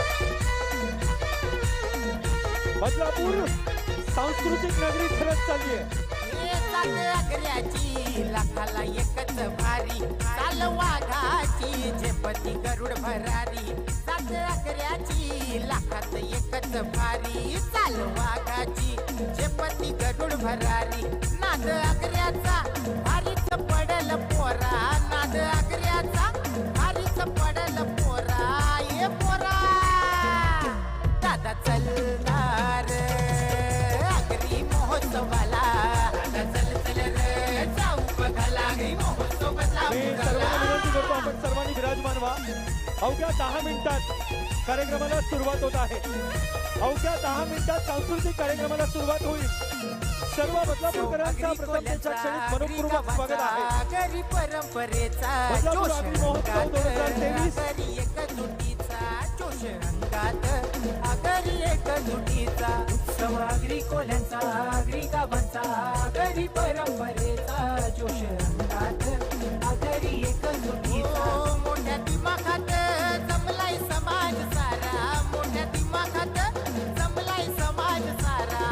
बदलापूर सांस्कृतिक नगरी खरंच चालली आहे. आगऱ्याची लाखाला एकच भारी, चाल वाघाची झेपती गरुड भरारी. सात आगऱ्याची लाखात एकच भारी, चाल वाघाची झेपती गरुड भरारी. नाद आगऱ्याचा भारीच पडल पोरा, नाद आगऱ्याचा भारीच पडल पोरा. ये पोरा दादा चलणार आगरी महोत्सवाला. चल चल रे जाऊ बघायला आगरी महोत्सव मी सर्वांना विनंती करतो आपण सर्वांनी विराजमान व्हा. अवघ्या 10 मिनिटात कार्यक्रमाला सुरुवात होत आहे. अवघ्या 10 मिनिटात सांस्कृतिक कार्यक्रमाला सुरुवात होईल. सर्व बदलापूरकरांचा प्रथमतेच्या क्षणी मनपूर्वक स्वागत आहे. आगरी परंपरेचा बदलापूर जोश आगरी महोत्सव 2023 आगरी एकजुटीचा जोश रंगात, आगरी एकजुटीचा उत्सव, आगरी कोल्यांचा आगरी गावांचा, आगरी परंपरेचा जोश रंगात, आगरी एकजुटीचा. मोठ्या दिमाखात जमलाय समाज सारा, मोठ्या दिमाखात जमलाय समाज सारा.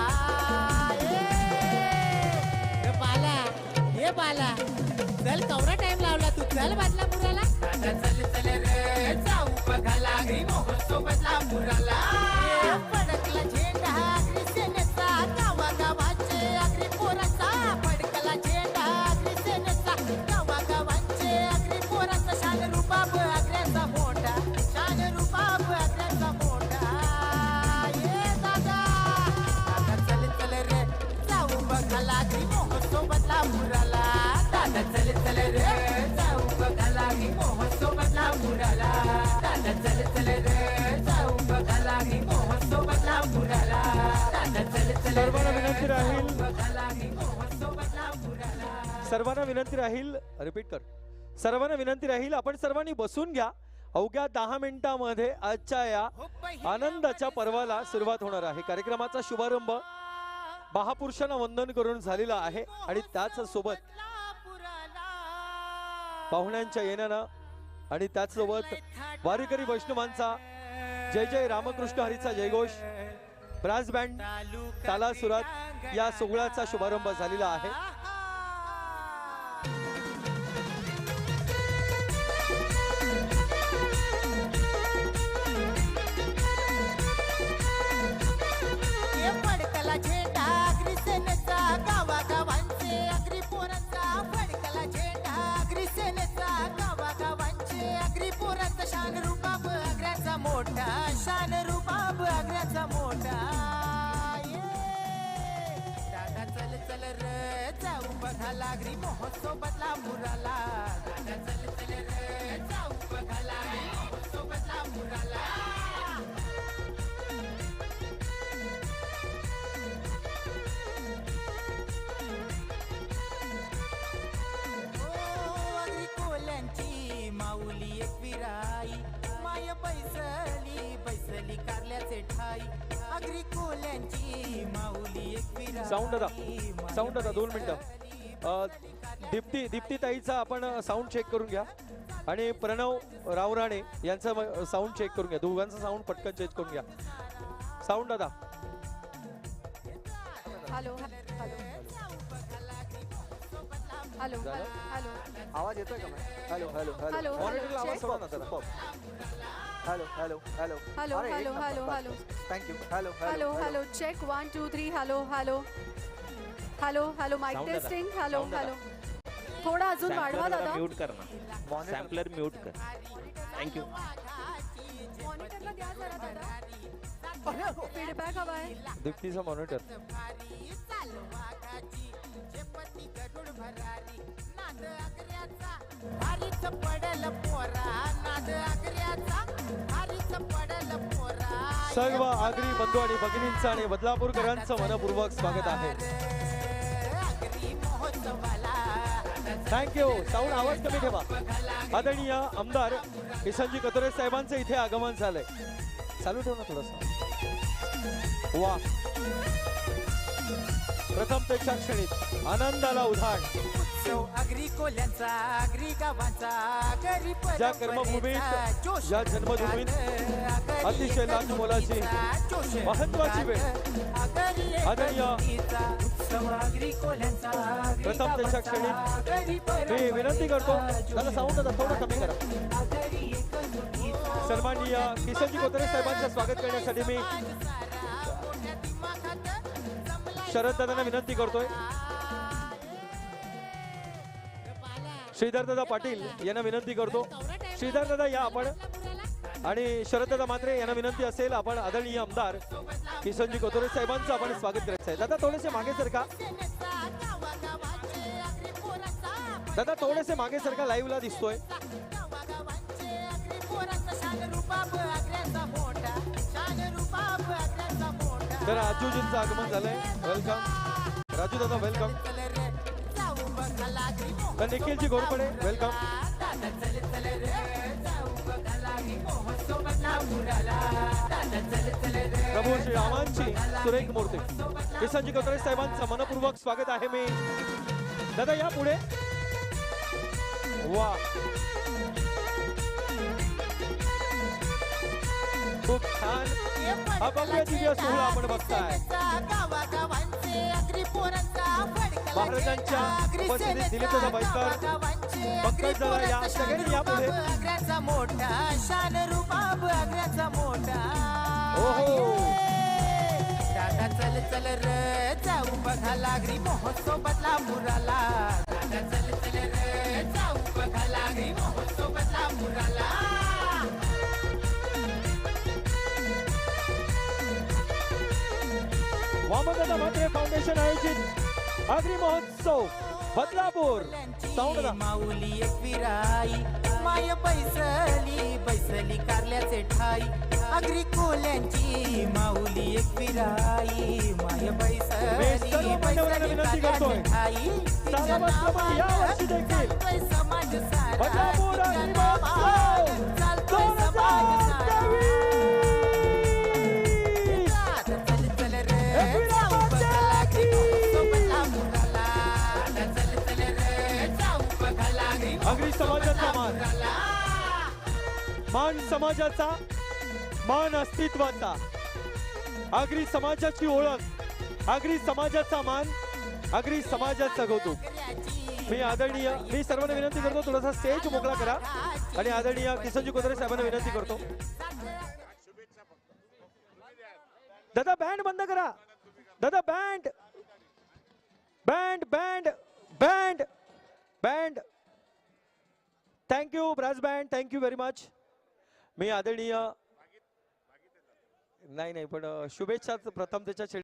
हे बाला चल, कवरा टाइम लावला तू, चल बदलापुराला. चल चल रे जाऊ बघायला आगरी महोत्सव बदलापुराला. फडकला झेंडा आगरी सेनेचा, गावागावांचे आगरी पोराचा. फडकला झेंडा आगरी सेनेचा, गावागावांचे आगरी पोराचा. शान रुबाब आगऱ्याचा मोठा, शान रुबाब आगऱ्याचा मोठा. ये दादा चल चल रे जाऊ बघायला आगरी महोत्सव बदलापुराला. दादा चल चल रे जाऊ बघायला आगरी महोत्सव बदलापुराला. दादा चल चल रे जाऊ बघायला आगरी महोत्सव बदलापुराला. दादा चल चल सर्वांना विनंती राहील, बघायला आगरी महोत्सव बदलापुराला. सर्वांना विनंती राहील, रिपीट कर. सर्वांना विनंती राहील आपण सर्वांनी बसून घ्या अवघ्या 10 मिनिटांमध्ये आजच्या या आनंदाच्या पर्वाला सुरुवात होणार आहे. कार्यक्रमाचा शुभारंभ महापुरुषांना वंदन करून झालेला आहे आणि त्याच सोबत पाहुण्यांच्या येण्यानं आणि त्याच सोबत वारकरी वैष्णवांचा जय जय रामकृष्ण हरीचा जयघोष ब्रास बँड ताला सुरात या सोहळ्याचा शुभारंभ झालेला आहे. ये फडकला झेंडा अग्रिसेनेचा गावागावांचे अग्रिपोरांचा फडकला झेंडा अग्रिसेनेचा गावागावांचे अग्रिपोरांचा शान रुबाब अग्र्याचा मोठा शान रुबाब अग्र्याचा मोठा ये. दादा चल चल र जाऊ बघायला अग्री महोत्सव बदला मुराला. दादा चल चल र जाऊ बघायला अग्री महोत्सव बदला मुराला. कोल्यांची माऊली एक विराई माय बैसली बैसली कारल्याचे ठाई. अग्री कोल्यांची माऊली एक विराई. साऊंड दादा 2 मिनिटं. दीप्ती ताईचा आपण साऊंड चेक करून घ्या आणि प्रणव रावराणे यांचा साऊंड चेक करून घ्या. दोघांचा साऊंड पटकन चेक करून घ्या. साऊंड दादा. हॅलो हॅलो हॅलो हॅलो आवाज येतोय का? हॅलो हॅलो हॅलो मॉनिटरला आवाज सोडा ना जरा. Hello hello hello hello hello hello hello thank you. Hello hello hello check 1 2 3 hello hello hello hello mic Sound दादा. टेस्टिंग हॅलो Sound दादा. हॅलो थोडा अजून वाढवा दादा. म्यूट कर ना. सॅम्पलर म्यूट कर. थँक्यू. मॉनिटरला द्या जरा दादा. फीडबॅक हवा आहे. दीप्तीचा मॉनिटर. भारीच पडल पोरा नाद अग्र्याचा भारीच पडल पोरा. सर्व आगरी बंधू आणि भगिनींचं आणि बदलापूरकरांचं मनपूर्वक स्वागत आहे. अग्री महोत्सवाला थँक्यू. साऊंड आवाज कमी ठेवा. आदरणीय आमदार किसनजी कतोरे साहेबांचं इथे आगमन झालंय. चालू ठेव ना थोडंसं. वा प्रथम पेक्षा क्षणित आनंदाला उधाण. उत्सव अग्री कोल्यांचा अग्री गावांचा गरीब ज्या कर्मभूमीत ज्या जन्मभूमीत अतिशय लाख मोलाची महत्वाची वेळ आदरणीय प्रथम पेक्षा क्षणित मी विनंती करतो. दादा साऊंड दादा थोडं कमी करा. सन्माननीय किसनजी कोतरे साहेबांचं स्वागत करण्यासाठी मी शरद दादांना विनंती करतोय. श्रीधर दादा पाटील यांना विनंती करतो. श्रीधर दादा या आपण आणि शरद दादा म्हात्रे यांना विनंती असेल आपण आदरणीय आमदार किसनजी कोतरे साहेबांचं आपण स्वागत करायचं आहे. दादा थोडेसे मागे सरका. दादा थोडेसे मागे सरका. लाईव्हला दिसतोय. तर राजूजींचं आगमन झालंय. वेलकम राजू दादा. वेलकम. तर निखिलजी घोरपडे वेलकम. प्रभू श्री रामांची सुरेख मूर्ती किसनजी कोतरे साहेबांचं मनपूर्वक स्वागत आहे. मी दादा या पुढे. वा खूप छान अभव्य दिव्य सोहळा आपण बघताय. महाराजांच्या उपस्थितीत दिलीप दादा बैसकर पंकज दादा या सगळ्यांनी या पुढे. अग्र्याचा मोठा शान रुबाब अग्र्याचा मोठा. ओहो दादा चल चल र जाऊ बघायला अग्री महोत्सव बदला मुराला. दादा चल चल र जाऊ बघायला अग्री महोत्सव बदला मुराला. वामनदादा म्हात्रे फाउंडेशन आयोजित आगरी महोत्सव बदलापूर. साऊंड दादा. माऊली एक विराई माय बैसली बैसली कारल्याचे ठाई. अग्री कोल्यांची माऊली एक विराई माय मी सर्व बैसली मान्यवरांना बैसली विनंती करतोय. कारल्याचे ठाई. सारा बदलापूर या वर्षी देखील समाज सारा बदलापूर आगरी महोत्सव समाजाचा मान, मान समाजाचा, मान अस्तित्वाचा, आगरी समाजाची ओळख, आगरी समाजाचा मान, आगरी समाजाचा कौतुक. मी सर्वांना विनंती करतो थोडासा स्टेज मोकळा करा आणि आदरणीय किसनजी कोथरे साहेबांना विनंती करतो. दादा बँड बंद करा. दादा band band band band band. Thank you brass band, thank you very much. मी आदरणीय नाही पण शुभेच्छा प्रथम त्याच्या